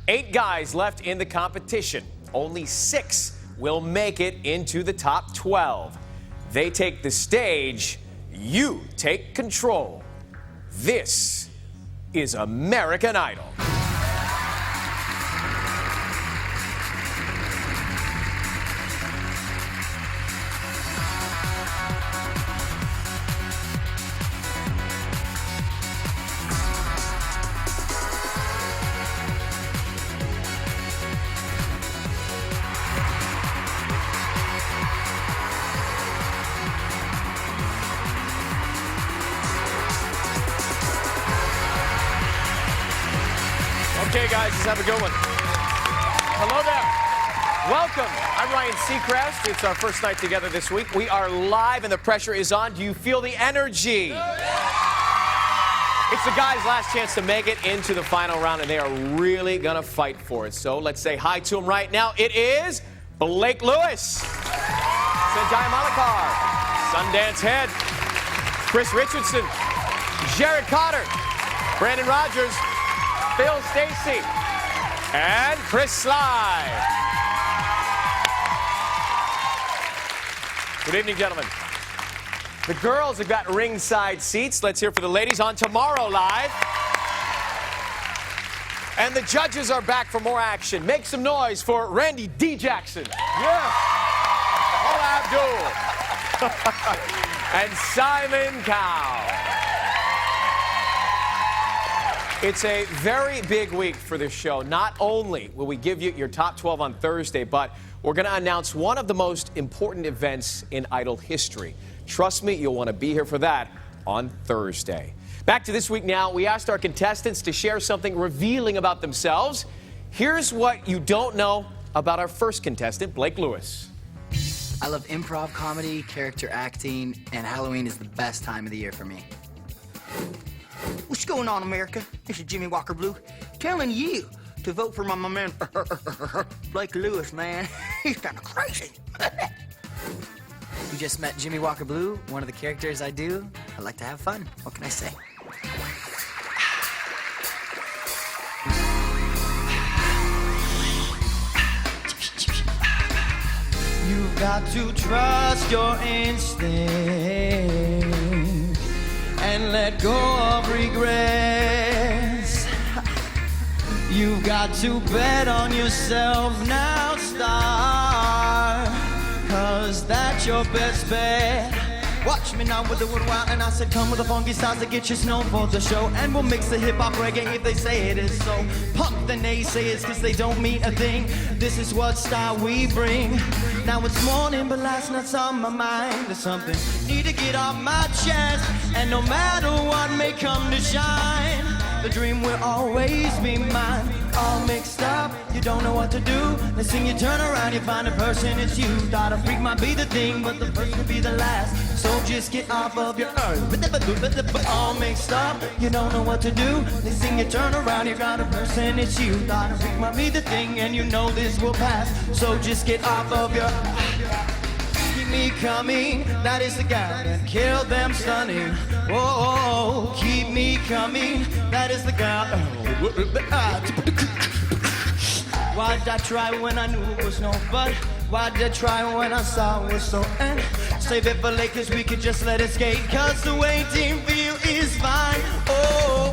8 guys left in the competition. Only 6 will make it into the top 12. They take the stage. You take control. This is American Idol. Okay, guys, let's have a good one. Hello there. Welcome. I'm Ryan Seacrest. It's our first night together this week. We are live and the pressure is on. Do you feel the energy? It's the guys' last chance to make it into the final round, and they are really going to fight for it. So let's say hi to them right now. It is Blake Lewis, Sanjay Malakar, Sundance Head, Chris Richardson, Jared Cotter, Brandon Rogers, Phil Stacey, and Chris Sly. Good evening, gentlemen. The girls have got ringside seats. Let's hear for the ladies on Tomorrow Live. And the judges are back for more action. Make some noise for Randy D. Jackson. Yeah. Paula Abdul. And Simon Cowell. It's a very big week for this show. Not only will we give you your top 12 on Thursday, but we're going to announce one of the most important events in Idol history. Trust me, you'll want to be here for that on Thursday. Back to this week now. We asked our contestants to share something revealing about themselves. Here's what you don't know about our first contestant, Blake Lewis. I love improv comedy, character acting, and Halloween is the best time of the year for me. What's going on, America? This is Jimmy Walker Blue, telling you to vote for my man, Blake Lewis, man. He's kind of crazy. You just met Jimmy Walker Blue, one of the characters I do. I like to have fun. What can I say? You've got to trust your instinct and let go of regrets. You've got to bet on yourself now, star, 'cause that's your best bet. Watch me now with the wood wild, and I said come with the funky styles to get your snow for the show. And we'll mix the hip-hop reggae if they say it is so. Punk the naysayers 'cause they don't mean a thing. This is what style we bring. Now it's morning, but last night's on my mind. There's something need to get off my chest. And no matter what may come to shine, the dream will always be mine. All mixed up, you don't know what to do. Next thing you turn around, you find a person, it's you. Thought a freak might be the thing, but the first will be the last. So just get off of your but all mixed up, you don't know what to do. Next thing you turn around, you got a person, it's you. Thought a freak might be the thing, and you know this will pass. So just get off of your keep me coming, that is the guy that killed them stunning. Whoa, keep me coming, that is the guy. Why'd I try when I knew it was no but? Why'd I try when I saw it was so end? Save it for late 'cause we could just let it skate. 'Cause the waiting for you is fine. Oh.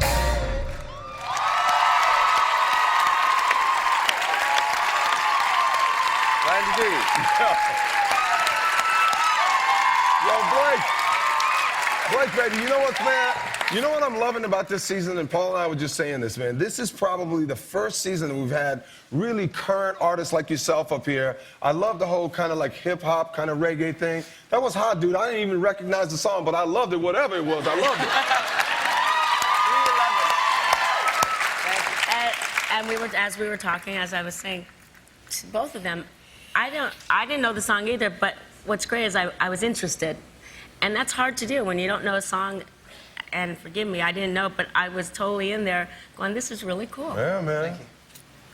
Randy D. Yo, Blake, baby, you know what, man? You know what I'm loving about this season, and Paul and I were just saying this, man. This is probably the first season that we've had really current artists like yourself up here. I love the whole kind of like hip-hop, kind of reggae thing. That was hot, dude. I didn't even recognize the song, but I loved it, whatever it was. I loved it. And as we were talking, as I was saying to both of them, I didn't know the song either, but what's great is I was interested. And that's hard to do when you don't know a song. And forgive me, I didn't know, but I was totally in there going, this is really cool. Yeah, man. Thank you.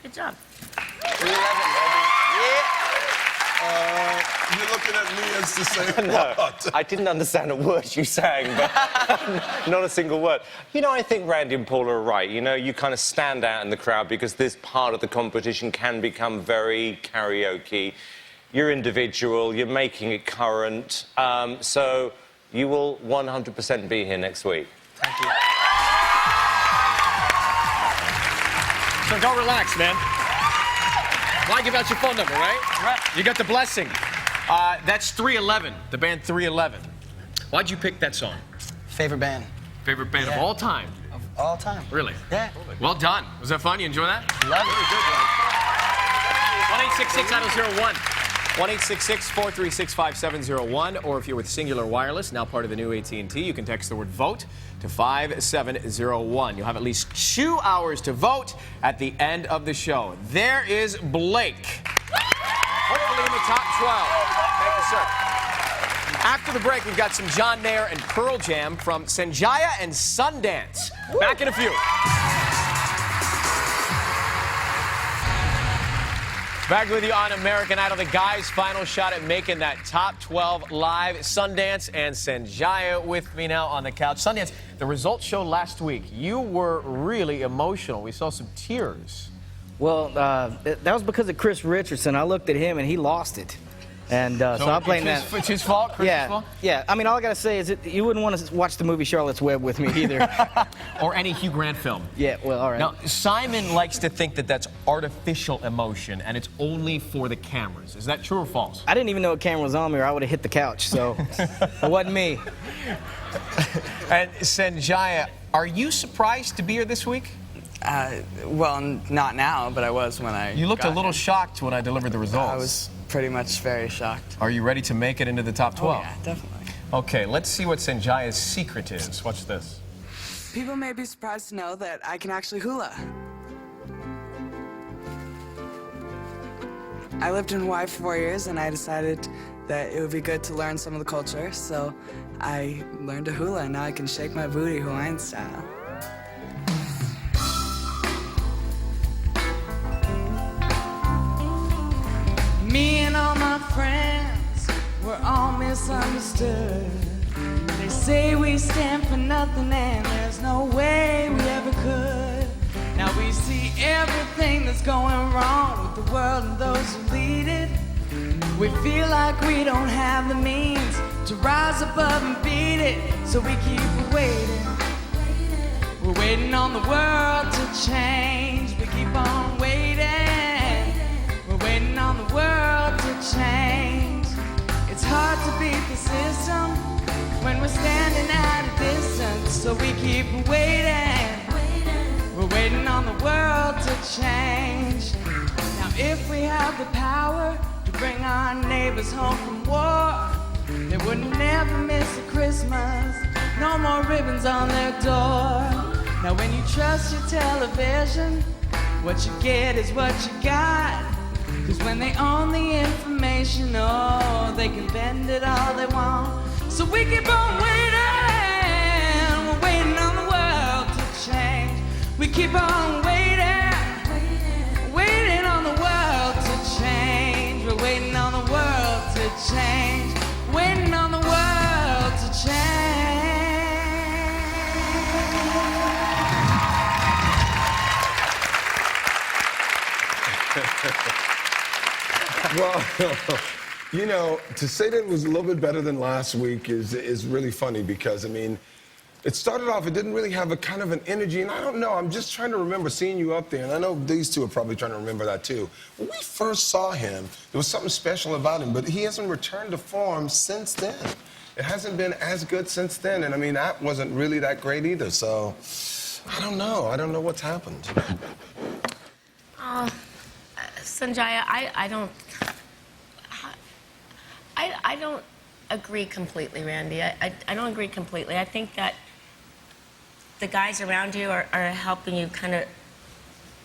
Good job. 311, baby. Yeah. You're looking at me as to say No, what? I didn't understand a word you sang, but not a single word. You know, I think Randy and Paul are right. You know, you kind of stand out in the crowd because this part of the competition can become very karaoke. You're individual, you're making it current, so you will 100% be here next week. Thank you. So go relax, man. Why give out your phone number, right? Right. You got the blessing. That's 311, the band 311. Why'd you pick that song? Favorite band Favorite band of all time? of all time. Really? Yeah. Well done. Was that fun? You enjoy that? Love it. 1-866-IDLE-01. 1-866-436-5701. Or if you're with Singular Wireless, now part of the new AT&T, you can text the word VOTE to 5701. You'll have at least 2 hours to vote at the end of the show. There is Blake. Hopefully in the top 12. Thank you, sir. After the break, we've got some John Mayer and Pearl Jam from Sanjaya and Sundance. Back in a few. Back with you on American Idol, the guys' final shot at making that top 12 live. Sundance and Sanjaya with me now on the couch. Sundance, the results showed last week. You were really emotional. We saw some tears. Well, that was because of Chris Richardson. I looked at him and he lost it. And so I'm playing that. It's his fault? Chris's Yeah, fault? yeah. I mean, all I gotta say is you wouldn't want to watch the movie Charlotte's Web with me either. Or any Hugh Grant film. Yeah, well, all right. Now, Simon likes to think that that's artificial emotion and it's only for the cameras. Is that true or false? I didn't even know a camera was on me or I would have hit the couch, so it wasn't me. And Sanjaya, are you surprised to be here this week? Well, not now, but I was when I You looked a got little here. shocked when I delivered the results. I was pretty much very shocked. Are you ready to make it into the top 12? Oh, yeah, definitely. Okay, let's see what Sanjaya's secret is. Watch this. People may be surprised to know that I can actually hula. I lived in Hawaii for 4 years and I decided that it would be good to learn some of the culture, so I learned to hula and now I can shake my booty Hawaiian style. Me and all my friends were all misunderstood. They say we stand for nothing and there's no way we ever could. Now we see everything that's going wrong with the world and those who lead it. We feel like we don't have the means to rise above and beat it, so we keep waiting. We're waiting on the world to change. We keep on waiting. We're waiting on the world to change. It's hard to beat the system when we're standing at a distance, so we keep waiting. We're waiting on the world to change. Now if we have the power to bring our neighbors home from war, they would never miss a Christmas, no more ribbons on their door. Now when you trust your television, what you get is what you got. Cause when they own the information, oh, they can bend it all they want. So we keep on waiting. We're waiting on the world to change. We keep on waiting. Waiting on the world to change. We're waiting on the world to change. Waiting on the world to change. Well, you know, to say that it was a little bit better than last week is really funny because, I mean, it started off, it didn't really have a kind of an energy, and I don't know, I'm just trying to remember seeing you up there, and I know these two are probably trying to remember that too. When we first saw him, there was something special about him, but he hasn't returned to form since then. It hasn't been as good since then, and I mean, that wasn't really that great either, so I don't know what's happened. Sanjaya, I don't agree completely, Randy. I don't agree completely. I think that the guys around you are helping you kind of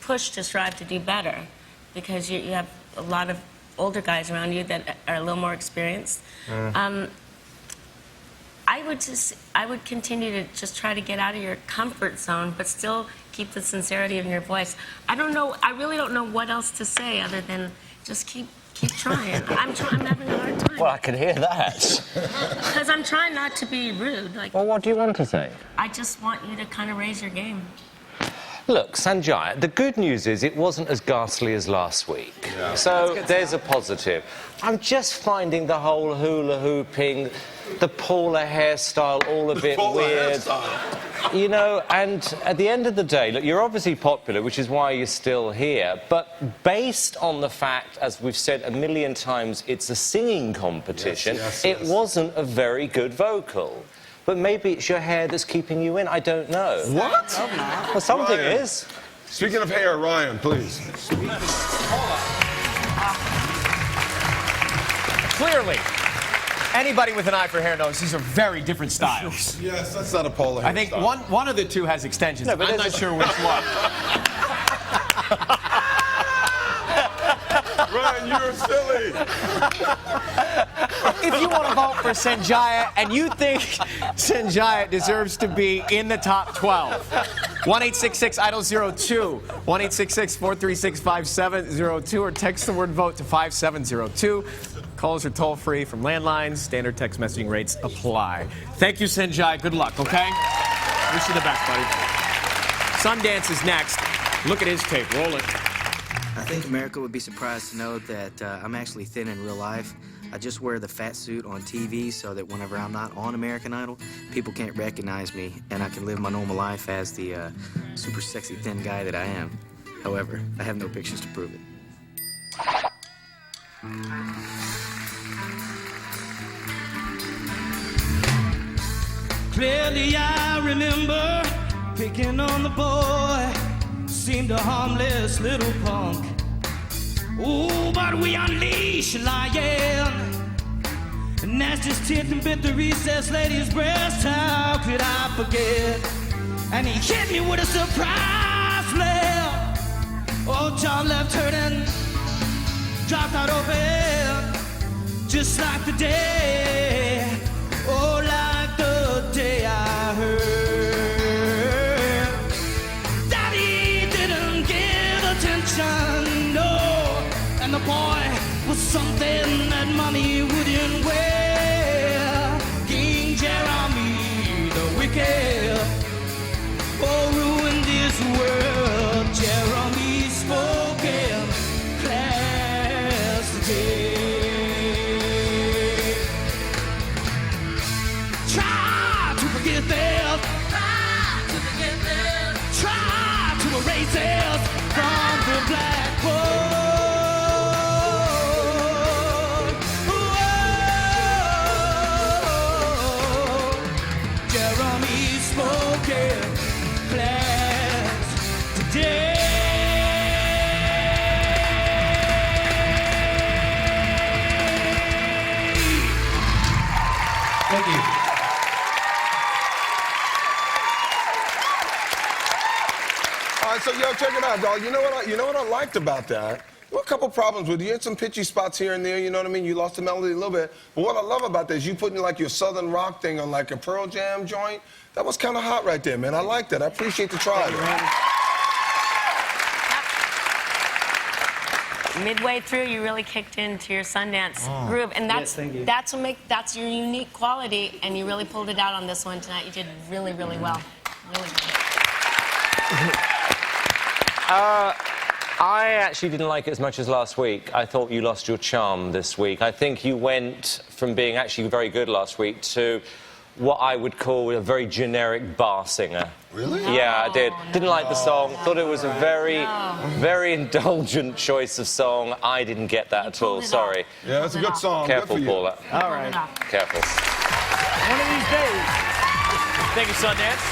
push to strive to do better because you have a lot of older guys around you that are a little more experienced. I would continue to just try to get out of your comfort zone, but still keep the sincerity in your voice. I don't know. I really don't know what else to say other than just keep Keep trying. I'm having a hard time. Well, I can hear that. Because I'm trying not to be rude. Like, Well, what do you want to say? I just want you to kind of raise your game. Look, Sanjay, the good news is it wasn't as ghastly as last week. So there's a positive. I'm just finding the whole hula hooping, the Paula hairstyle all a bit weird. You know, and at the end of the day, look, you're obviously popular, which is why you're still here. But based on the fact, as we've said a million times, it's a singing competition, it wasn't a very good vocal. But maybe it's your hair that's keeping you in. I don't know. What? Well, something Ryan. is. Speaking of hair, Ryan, please. Clearly, anybody with an eye for hair knows these are very different styles. Yes, that's not a Paula hair I think style. one of the two has extensions. No, but I'm there's not sure which one. Ryan, you're silly. If you want to vote for Sanjaya and you think Sanjaya deserves to be in the top 12, 1-866-IDOL-02, 1-866-436-5702, or text the word VOTE to 5702. Calls are toll-free from landlines. Standard text messaging rates apply. Thank you, Sanjaya. Good luck, okay? Wish you the best, buddy. Sundance is next. Look at his tape. Roll it. I think America would be surprised to know that I'm actually thin in real life. I just wear the fat suit on TV so that whenever I'm not on American Idol, people can't recognize me and I can live my normal life as the super sexy thin guy that I am. However, I have no pictures to prove it. Clearly I remember picking on the boy, seemed a harmless little punk. Ooh, but we unleashed a lion, and that's just teeth and bit the recessed lady's breast. How could I forget? And he hit me with a surprise flare. Oh, John left hurting, dropped out open, just like the day. Oh, like the day I heard that he didn't give attention, no. And the boy was something that mommy wouldn't wear. King Jeremy the wicked, oh, ruined this world. Jeremy spoke in class today. Try to forget this. Try to erase this from the blackboard. Whoa. Jeremy spoke in class today. Thank you. All right, so yo, check it out, dog. You know what I liked about that? There were a couple problems with it. You had some pitchy spots here and there, you know what I mean? You lost the melody a little bit. But what I love about that is you putting like your southern rock thing on like a Pearl Jam joint. That was kind of hot right there, man. I like that. I appreciate the try. Midway through, you really kicked into your Sundance groove, and that's that's your unique quality, and you really pulled it out on this one tonight. You did really, really well. Really well. I actually didn't like it as much as last week. I thought you lost your charm this week. I think you went from being actually very good last week to what I would call a very generic bar singer. Really? Yeah, I did. Didn't like the song. Thought it was a very, very indulgent choice of song. I didn't get that at all. Sorry. Yeah, that's a good song. Careful, good for you. Paula. All right. Careful. One of these days. Thank you, Sundance.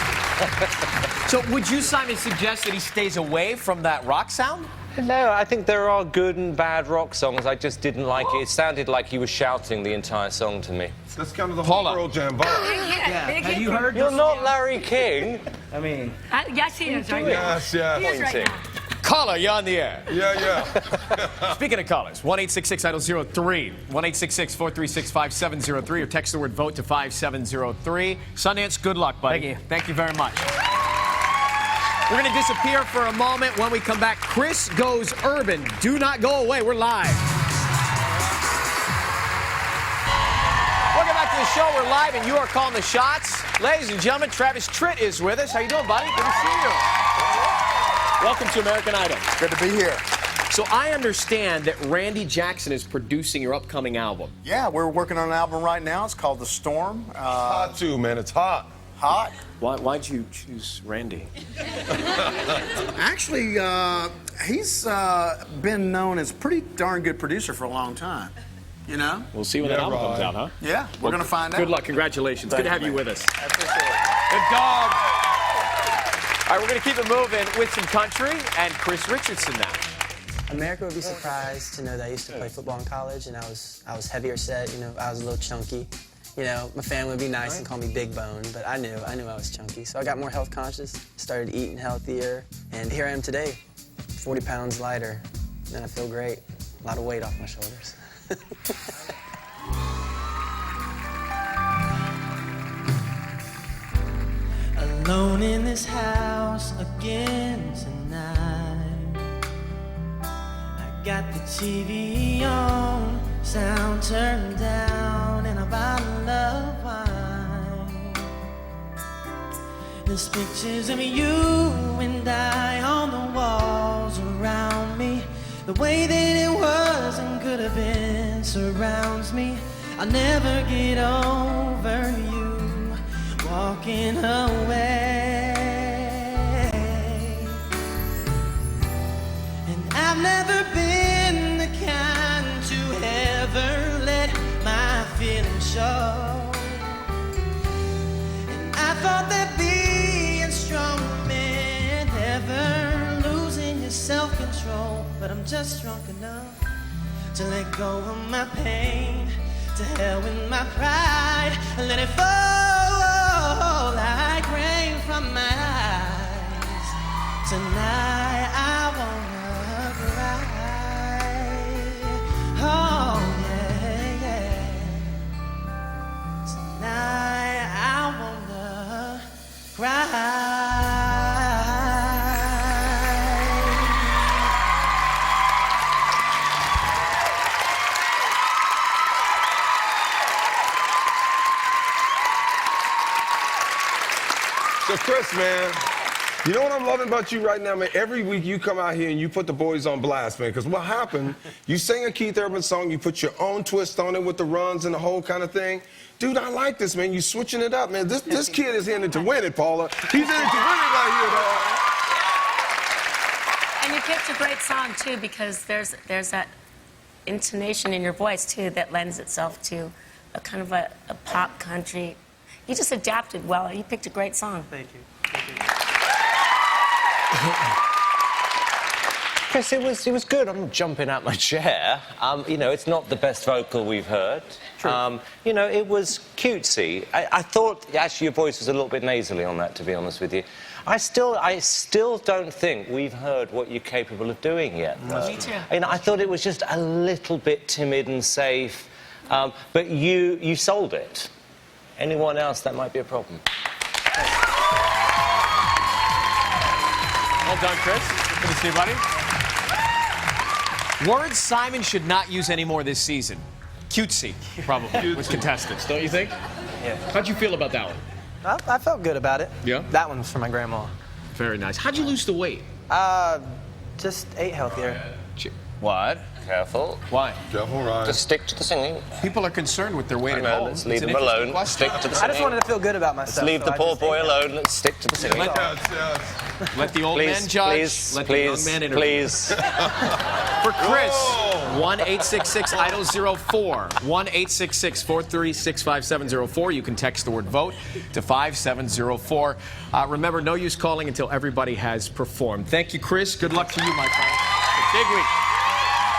So would you, Simon, suggest that he stays away from that rock sound? No, I think there are good and bad rock songs. I just didn't like it. It sounded like he was shouting the entire song to me. That's kind of the whole Paula. Pearl Jam vibe. Have you heard You're this? not Larry King. I mean, Yes, he is right now. Yes, yeah. He is right now. Caller, you're on the air. Yeah. Speaking of callers, 1-866-IDOL-03, 1-866-436-5703, or text the word VOTE to 5703. Sundance, good luck, buddy. Thank you. Thank you very much. We're going to disappear for a moment. When we come back, Chris Goes Urban. Do not go away. We're live. to the show. We're live, and you are calling the shots. Ladies and gentlemen, Travis Tritt is with us. How you doing, buddy? Good to see you. Welcome to American Idol. Good to be here. So I understand that Randy Jackson is producing your upcoming album. Yeah, we're working on an album right now. It's called The Storm. Hot too, man. It's hot. Hot. Why'd you choose Randy? Actually, he's been known as a pretty darn good producer for a long time. You know? We'll see when that album comes out, huh? Yeah, we're going to find out. Good luck. Congratulations. Good to have you with us. I appreciate it. Good dog. All right, we're going to keep it moving with some country and Chris Richardson now. America would be surprised to know that I used to play football in college, and I was heavier set. You know, I was a little chunky. You know, my family would be nice and call me Big Bone, but I knew I was chunky. So I got more health conscious, started eating healthier, and here I am today, 40 pounds lighter, and I feel great. A lot of weight off my shoulders. Alone in this house again tonight. I got the TV on, sound turned down, and a bottle of wine. There's pictures of you and I on the walls around me. The way that it was and could have been surrounds me. I'll never get over you walking away. And I've never been the kind to ever let my feelings show. And I thought that being strong meant never losing your self-control. But I'm just drunk enough to let go of my pain. To hell with my pride and let it fall like rain from my eyes. Tonight I wanna cry. Oh yeah, yeah. Tonight I wanna cry. So, Chris, man, you know what I'm loving about you right now, man? Every week you come out here and you put the boys on blast, man. Because what happened, you sing a Keith Urban song, you put your own twist on it with the runs and the whole kind of thing. Dude, I like this, man. You switching it up, man. This kid is in it to win it, Paula. He's in it to win it right here, dog. And you picked a great song, too, because there's that intonation in your voice, too, that lends itself to a kind of a pop country. You just adapted well. You picked a great song. Thank you. Chris, it was good. I'm jumping out my chair. You know, it's not the best vocal we've heard. True. You know, it was cutesy. I thought actually your voice was a little bit nasally on that, to be honest with you. I still don't think we've heard what you're capable of doing yet. Me too. You know, I thought it was just a little bit timid and safe, but you sold it. Anyone else, that might be a problem. Well done, Chris. Good to see you, buddy. Words Simon should not use anymore this season. Cutesy, probably, with contestants, don't you think? Yeah. How'd you feel about that one? I felt good about it. Yeah? That one's for my grandma. Very nice. How'd you lose the weight? Just ate healthier. What? Careful. Why? Careful, Ryan. Just stick to the singing. People are concerned with their weight I at know, home. let's leave It's an them interesting alone. question. Stick to the I singing. just wanted to feel good about myself. Let's leave the so I poor just boy ate alone. Let's stick to the singing. Let the old man judge. Please, Let please, the young man interview. please. For Chris, 1-866-IDOL-04, 1-866-436-5704. You can text the word VOTE to 5704. Remember, no use calling until everybody has performed. Thank you, Chris. Good luck to you, my friend. It's a big week.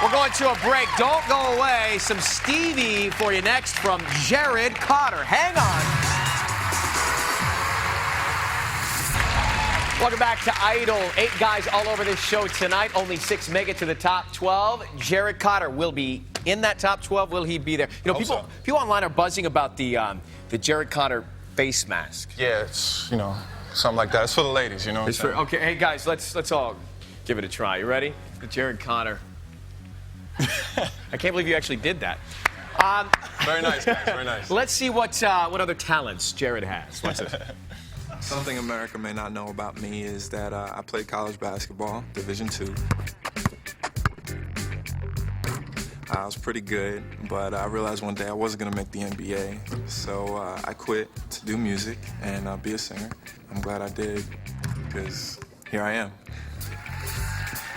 We're going to a break. Don't go away. Some Stevie for you next from Jared Cotter. Hang on. Welcome back to Idol. 8 guys all over this show tonight. Only 6 make it to the top 12. Jared Cotter will be in that top 12. Will he be there? You know, people online are buzzing about the Jared Cotter face mask. Yeah, it's, you know, something like that. It's for the ladies, you know. It's for, okay, hey guys, let's all give it a try. You ready? The Jared Cotter. I can't believe you actually did that. Very nice, guys. Very nice. Let's see what other talents Jared has. Watch this. Something America may not know about me is that I played college basketball, Division II. I was pretty good, but I realized one day I wasn't gonna make the NBA. So I quit to do music and be a singer. I'm glad I did, because here I am.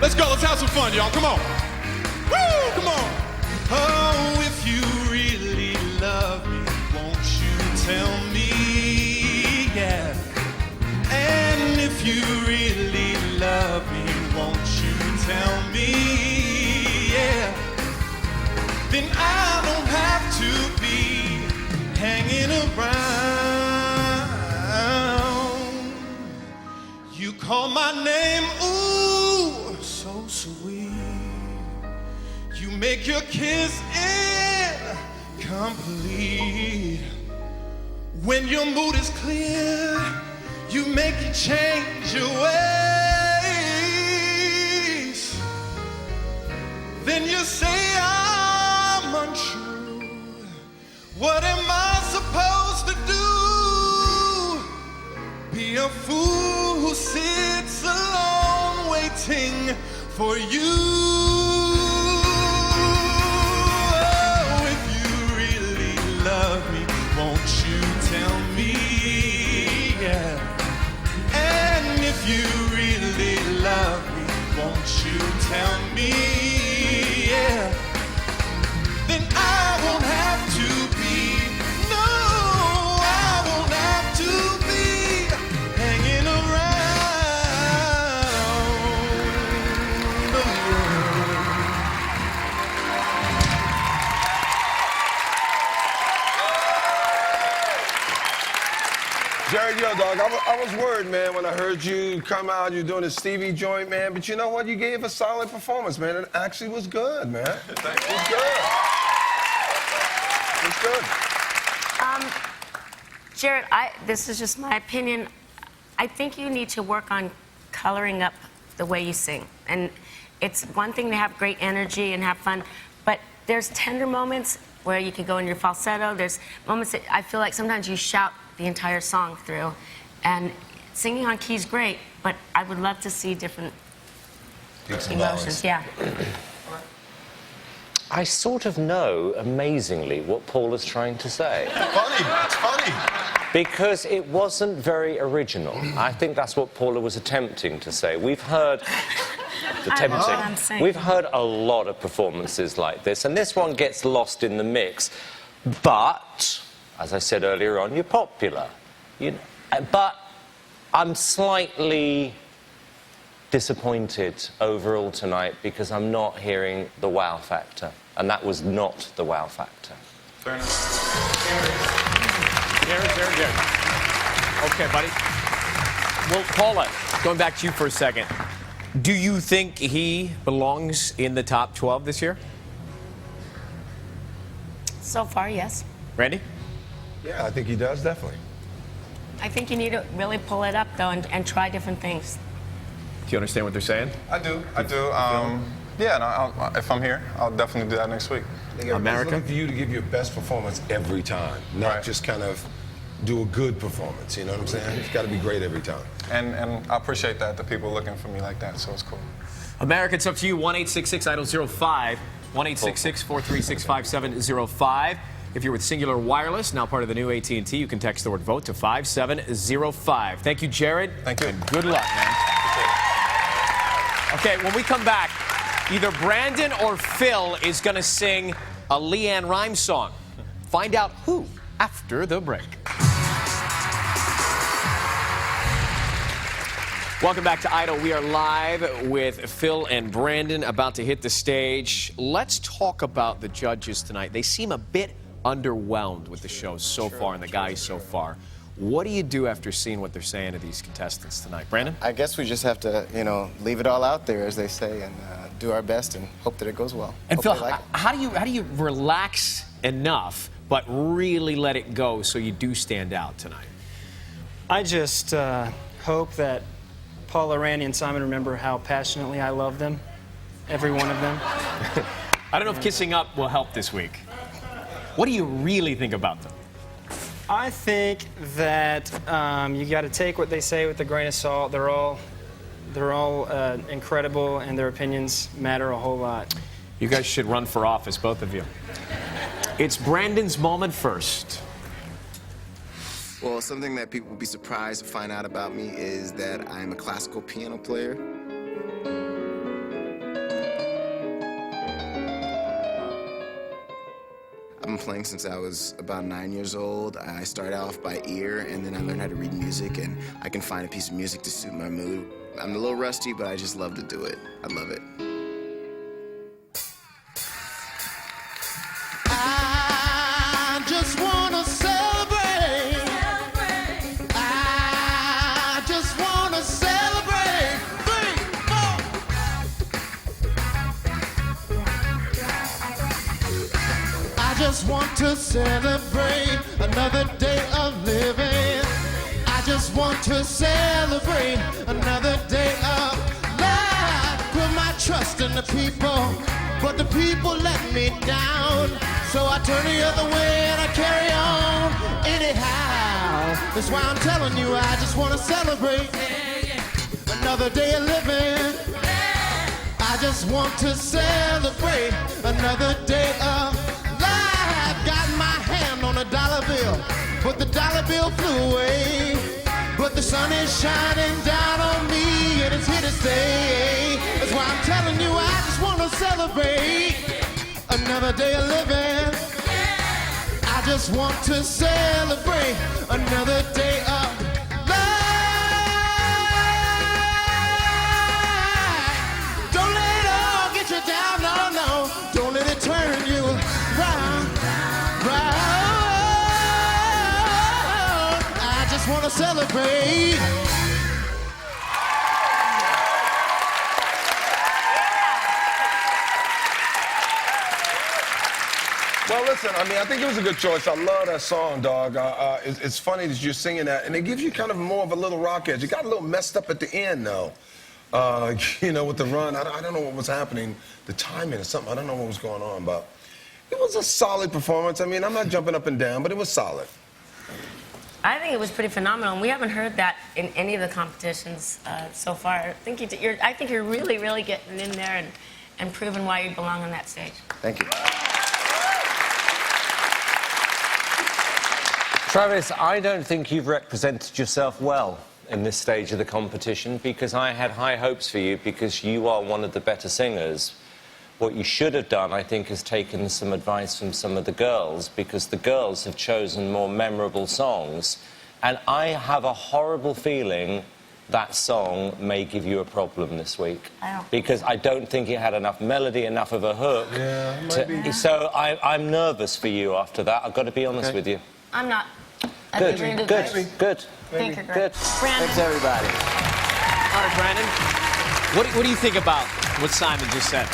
Let's go, let's have some fun, y'all. Come on. Woo, come on. Oh, if you really love me, won't you tell me, yeah. And if you really love me, won't you tell me, yeah. Then I don't have to be hanging around. You call my name, ooh, so sweet. You make your kiss incomplete. When your mood is clear, you make it change your ways. Then you say I'm untrue. What am I supposed to do? Be a fool who sits alone waiting for you. Oh, if you really love me, won't you tell me, yeah. And if you really love me, won't you tell me, yeah. Then I won't have to be, no, I won't have to be hanging around. Jared, yo, dog, I was worried, man, when I heard you come out, you're doing the Stevie joint, man. But you know what? You gave a solid performance, man. It actually was good, man. It was good. It was good. Jared, this is just my opinion. I think you need to work on coloring up the way you sing. And it's one thing to have great energy and have fun, but there's tender moments where you can go in your falsetto. There's moments that I feel like sometimes you shout the entire song through. And singing on key's great, but I would love to see different emotions. Yeah. I sort of know, amazingly, what Paul is trying to say. Funny, it's funny. Because it wasn't very original. I think that's what Paula was attempting to say. We've heard... We've heard a lot of performances like this, and this one gets lost in the mix. But, as I said earlier on, you're popular. But I'm slightly disappointed overall tonight because I'm not hearing the wow factor. And that was not the wow factor. Fair enough. Jared. Okay, buddy. Well, Paula, going back to you for a second. Do you think he belongs in the top 12 this year? So far, yes. Randy? Yeah, I think he does, definitely. I think you need to really pull it up, though, and try different things. Do you understand what they're saying? I do. Yeah, no, if I'm here, I'll definitely do that next week. America? Looking for you to give your best performance every time, not just kind of do a good performance. You know what I'm saying? It's got to be great every time. And I appreciate that the people are looking for me like that, so it's cool. America, it's up to you. 1-866-IDOL-05. 1-866-436-5705. If you're with Singular Wireless, now part of the new AT&T, you can text the word VOTE to 5705. Thank you, Jared. Thank you. And good luck, man. Okay, when we come back, either Brandon or Phil is going to sing a LeAnn Rimes song. Find out who after the break. Welcome back to Idol. We are live with Phil and Brandon about to hit the stage. Let's talk about the judges tonight. They seem a bit underwhelmed with the show so far and the guys so far. What do you do after seeing what they're saying to these contestants tonight? Brandon? I guess we just have to, leave it all out there, as they say, and do our best and hope that it goes well. And Phil, how do you relax enough but really let it go so you do stand out tonight? I just hope that Paula, Randy, and Simon remember how passionately I love them, every one of them. I don't know if kissing up will help this week. What do you really think about them? I think that you got to take what they say with a grain of salt. They're all incredible, and their opinions matter a whole lot. You guys should run for office, both of you. It's Brandon's moment first. Well, something that people will be surprised to find out about me is that I'm a classical piano player. I've been playing since I was about 9 years old. I started off by ear, and then I learned how to read music, and I can find a piece of music to suit my mood. I'm a little rusty, but I just love to do it. I love it. I just wanna celebrate. I just wanna celebrate. 3, 4. I just want to celebrate another day of living. I just want to celebrate another day of life. Put my trust in the people, but the people let me down. So I turn the other way and I carry on anyhow. That's why I'm telling you, I just want to celebrate another day of living. I just want to celebrate another day of life. Got my hand on a dollar bill, but the dollar bill flew away. But the sun is shining down on me and it's here to stay. That's why I'm telling you, I just want to celebrate another day of living. I just want to celebrate another day of life. Don't let it all get you down, no, no. Don't let it turn you round, round. I just want to celebrate. Well, listen, I mean, I think it was a good choice. I love that song, dog. It's funny that you're singing that, and it gives you kind of more of a little rock edge. It got a little messed up at the end, though. You know, with the run. I don't know what was happening. The timing or something. I don't know what was going on, but it was a solid performance. I mean, I'm not jumping up and down, but it was solid. I think it was pretty phenomenal, and we haven't heard that in any of the competitions so far. I think you're really, really getting in there and proving why you belong on that stage. Thank you. Travis, I don't think you've represented yourself well in this stage of the competition, because I had high hopes for you because you are one of the better singers. What you should have done, I think, is taken some advice from some of the girls, because the girls have chosen more memorable songs. And I have a horrible feeling that song may give you a problem this week. Because I don't think it had enough melody, enough of a hook. Yeah, so I'm nervous for you after that. I've got to be honest with you. I'm not. I Good, think you're good, great. good. Thank you, Good. Brandon. Thanks, everybody. All right, Brandon. What do you think about what Simon just said?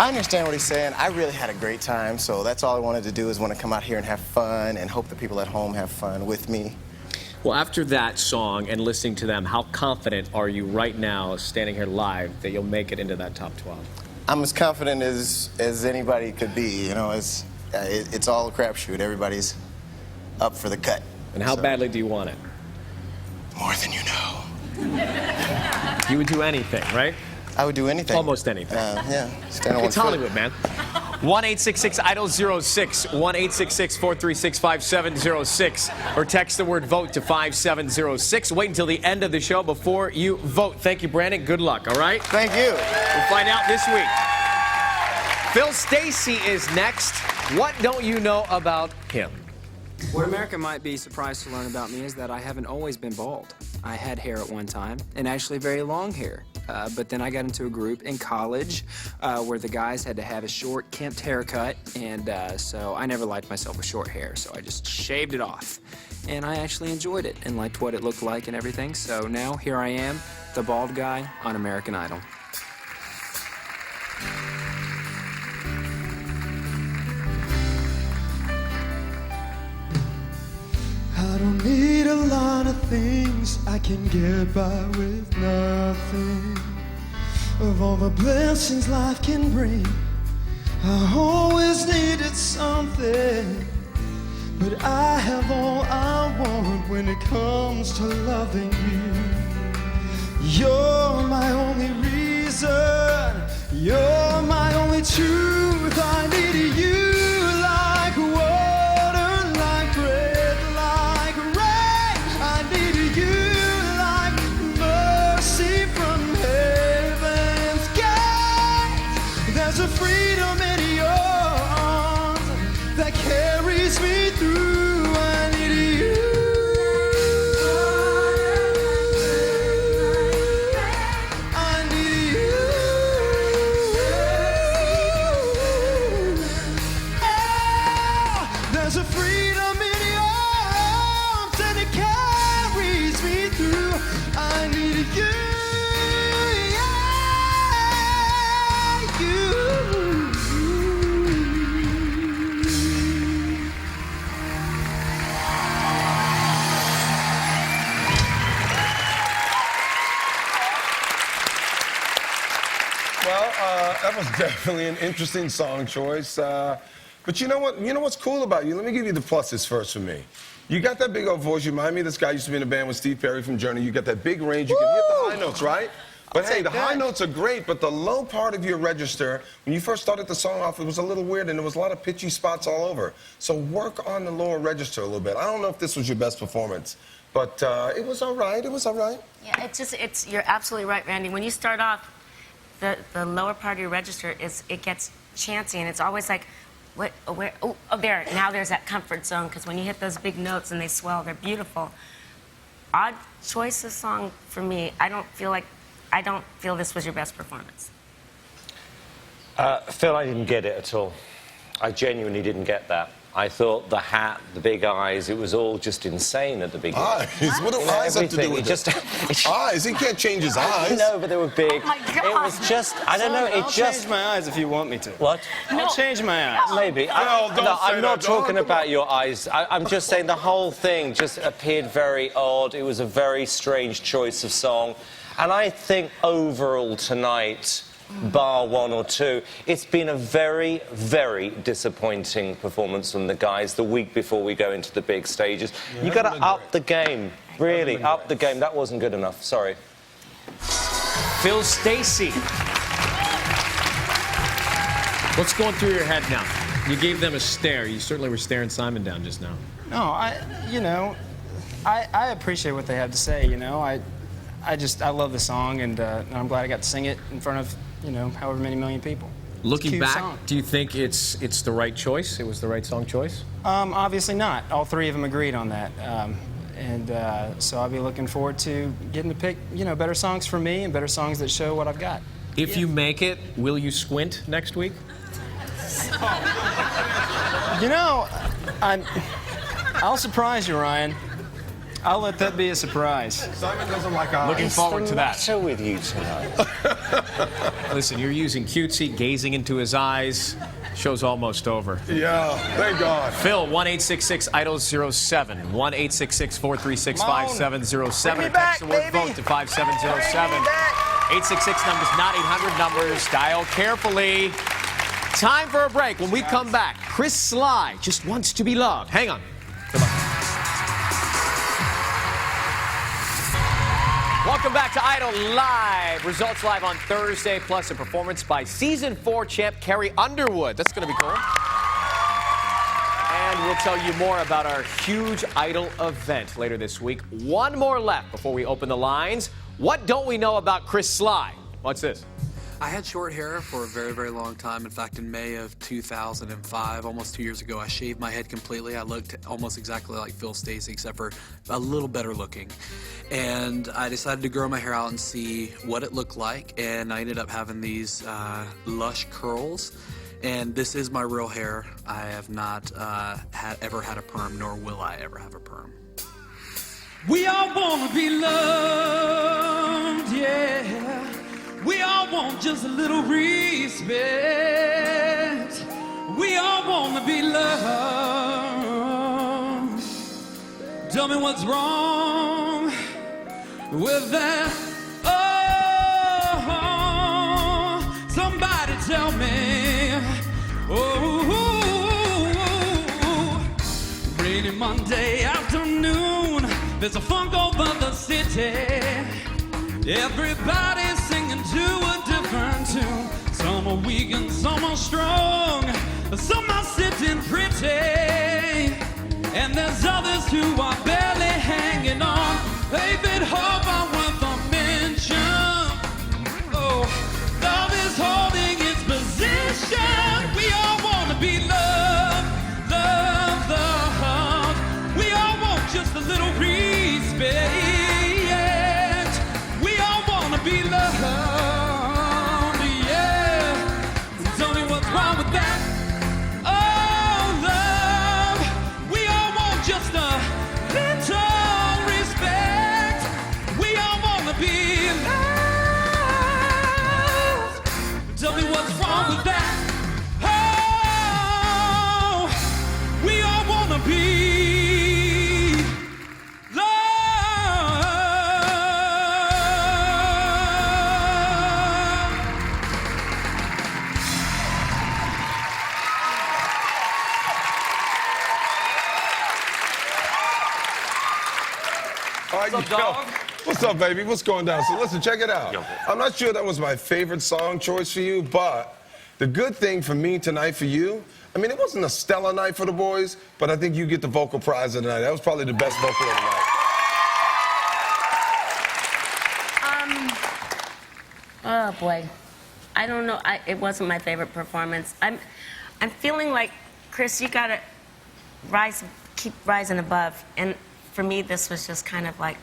I understand what he's saying. I really had a great time, so that's all I wanted to do is want to come out here and have fun and hope the people at home have fun with me. Well, after that song and listening to them, how confident are you right now, standing here live, that you'll make it into that top 12? I'm as confident as anybody could be. You know, it's all a crapshoot. Everybody's up for the cut. And how badly do you want it? More than you know. You would do anything, right? I would do anything. Almost anything. Yeah. Stand on one It's foot. Hollywood, man. 1-866-IDOL-06, 1-866-436-5706, or text the word VOTE to 5706. Wait until the end of the show before you vote. Thank you, Brandon. Good luck, all right? Thank you. We'll find out this week. Phil Stacey is next. What don't you know about him? What America might be surprised to learn about me is that I haven't always been bald. I had hair at one time, and actually very long hair. But then I got into a group in college where the guys had to have a short, kempt haircut, and so I never liked myself with short hair, so I just shaved it off. And I actually enjoyed it and liked what it looked like and everything, so now here I am, the bald guy on American Idol. I don't need a lot of things, I can get by with nothing. Of all the blessings life can bring, I always needed something, but I have all I want when it comes to loving you. You're my only reason, you're my only truth. I need you like water, like breath, like rain. I need you like mercy from heaven's gate. There's a freedom in your arms that carries me through. I need you. There's a freedom in your arms and it carries me through. I need you, yeah, you. Well, that was definitely an interesting song choice. But you know what? You know what's cool about you? Let me give you the pluses first for me. You got that big old voice. You remind me of this guy who used to be in a band with Steve Perry from Journey. You got that big range. You can hit the high notes, right? But hey, the high notes are great, but the low part of your register, when you first started the song off, it was a little weird, and there was a lot of pitchy spots all over. So work on the lower register a little bit. I don't know if this was your best performance, but it was all right. It was all right. Yeah, you're absolutely right, Randy. When you start off, the lower part of your register it gets chancy, and it's always like, there. Now there's that comfort zone, because when you hit those big notes and they swell, they're beautiful. Odd choice of song for me. I don't feel this was your best performance. Phil, I didn't get it at all. I genuinely didn't get that. I thought the hat, the big eyes, it was all just insane at the beginning. Eyes? What do eyes have to do with it? Eyes? He can't change his eyes. No, but they were big. Oh my God. It was just, I don't know, I'll change my eyes if you want me to. What? I'll change my eyes. Maybe. I'm not talking about your eyes. I'm just saying the whole thing just appeared very odd. It was a very strange choice of song. And I think overall tonight, bar one or two, it's been a very, very disappointing performance from the guys the week before we go into the big stages. Yeah, you got to up the game, really, up the game. That wasn't good enough, sorry. Phil Stacey. What's going through your head now? You gave them a stare. You certainly were staring Simon down just now. No, I appreciate what they have to say, I love the song, and I'm glad I got to sing it in front of, however many million people. Looking back, do you think it's the right choice? It was the right song choice? Obviously not. All three of them agreed on that. So I'll be looking forward to getting to pick, better songs for me and better songs that show what I've got. If you make it, will you squint next week? I'll surprise you, Ryan. I'll let that be a surprise. Simon doesn't like eyes. Looking forward to that. What's the matter with you tonight? Listen, you're using cutesy, gazing into his eyes. Show's almost over. Yeah, thank God. Phil, 1-866-IDOL-07. 1-866-436-5707. Text the word vote to 5707. 866 numbers, not 800 numbers. Dial carefully. Time for a break. When we come back, Chris Sly just wants to be loved. Hang on. Welcome back to Idol Live. Results live on Thursday, plus a performance by Season 4 champ Carrie Underwood. That's going to be cool. And we'll tell you more about our huge Idol event later this week. One more left before we open the lines. What don't we know about Chris Sly? What's this? I had short hair for a very, very long time. In fact, in May of 2005, almost 2 years ago, I shaved my head completely. I looked almost exactly like Phil Stacey, except for a little better looking. And I decided to grow my hair out and see what it looked like. And I ended up having these lush curls. And this is my real hair. I have not ever had a perm, nor will I ever have a perm. We all want to be loved, yeah. We all want just a little respect. We all want to be loved. Tell me what's wrong with that. Oh, somebody tell me Rainy Monday afternoon, there's a funk over the city. Everybody's singing to a different tune. Some are weak and some are strong. Some are sitting pretty. And there's others who are barely hanging on. David Hope are worth a mention. Oh, love is holding its position. We all want to be loved, loved, loved. We all want just a little respect. We all want to be loved, yeah. Tell me what's wrong with that. Oh, love. We all want just a little respect. We all want to be loved. Tell me what's wrong with that. Oh, we all want to be What's up, dog? What's up, baby? What's going down? So listen, check it out. I'm not sure that was my favorite song choice for you, but the good thing for me tonight for you, I mean, it wasn't a stellar night for the boys, but I think you get the vocal prize of the night. That was probably the best vocal of the night. Oh boy, I don't know. It wasn't my favorite performance. I'm feeling like, Chris, you gotta keep rising above. And for me, this was just kind of like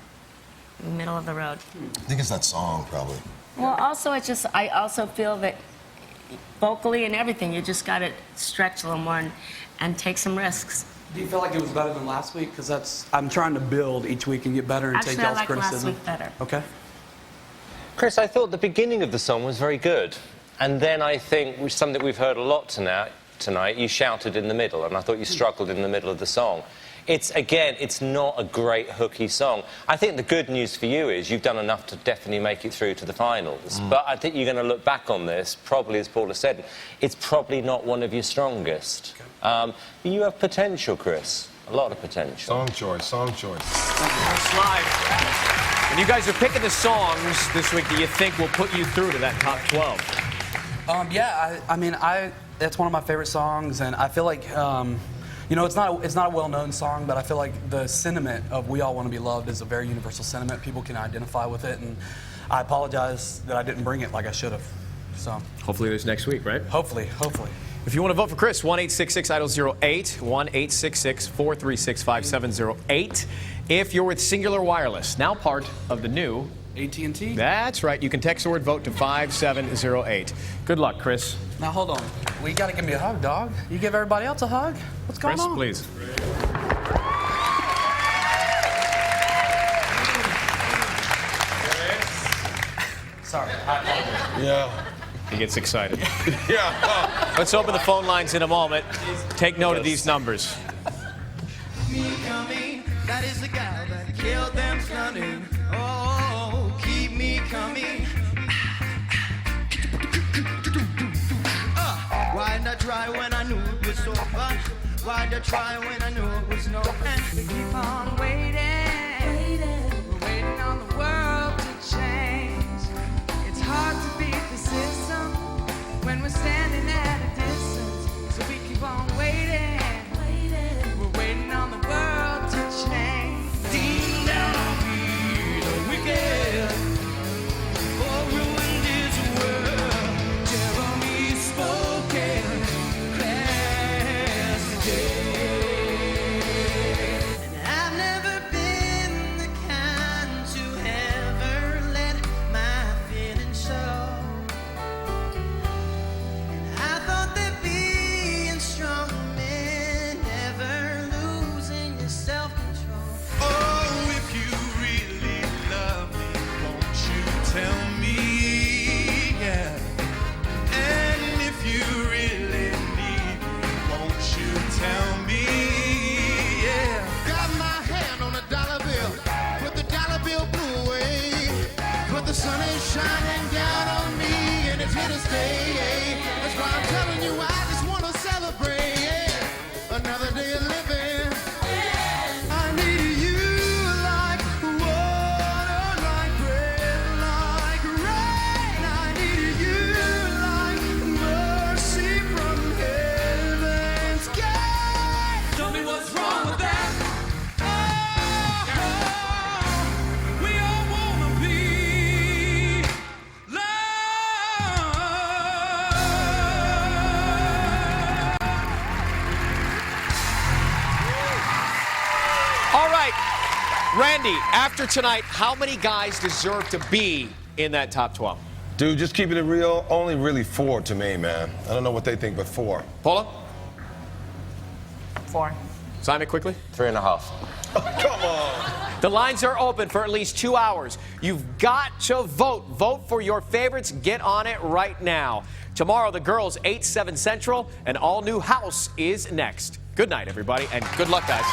middle of the road. I think it's that song, probably. Well, also I also feel that vocally and everything, you just gotta stretch a little more and take some risks. Do you feel like it was better than last week? Because I'm trying to build each week and get better and take Actually, I y'all's like criticism. last week better. Okay. Chris, I thought the beginning of the song was very good. And then I think, something we've heard a lot tonight, you shouted in the middle, and I thought you struggled in the middle of the song. It's not a great hooky song. I think the good news for you is you've done enough to definitely make it through to the finals. But I think you're going to look back on this, probably, as Paula said, it's probably not one of your strongest. But you have potential, Chris. A lot of potential. Song choice, song choice. It's live. And you guys are picking the songs this week that you think will put you through to that top 12. Yeah, I mean, that's one of my favorite songs, and I feel like, you know, it's not a well-known song, but I feel like the sentiment of "We All Want to Be Loved" is a very universal sentiment. People can identify with it, and I apologize that I didn't bring it like I should have. So hopefully there's next week, right? Hopefully. If you want to vote for Chris, 1-866-IDOL-08, 1-866-436-5708. If you're with Singular Wireless, now part of the new AT&T. That's right. You can text the word vote to 5708. Good luck, Chris. Now hold on. Well, you got to give me a hug, dog. You give everybody else a hug. What's going Chris, on? please. Sorry. Yeah. He gets excited. Yeah. Let's open the phone lines in a moment. Take note of these numbers. Me coming, that is the gal that killed them stunning. Oh, keep me coming. Why'd I try when I knew it was over? Why'd I try when I knew it was no end? We keep on waiting. We're waiting on the world to change. It's hard to beat the system when we're standing at a distance. So we keep on waiting. We're waiting on the world to change. Deep down, we the wicked. Oh, ruined is the world. Jeremy spoken. Class today. And I've never been the kind to ever let my feelings show. And I thought that being strong meant Randy, after tonight, how many guys deserve to be in that top 12? Dude, just keeping it real, only really 4 to me, man. I don't know what they think, but 4. Paula? 4. Simon, quickly. 3.5. Come on. The lines are open for at least 2 hours. You've got to vote. Vote for your favorites. Get on it right now. Tomorrow, the girls, 8, 7 Central, an all-new House is next. Good night, everybody, and good luck, guys.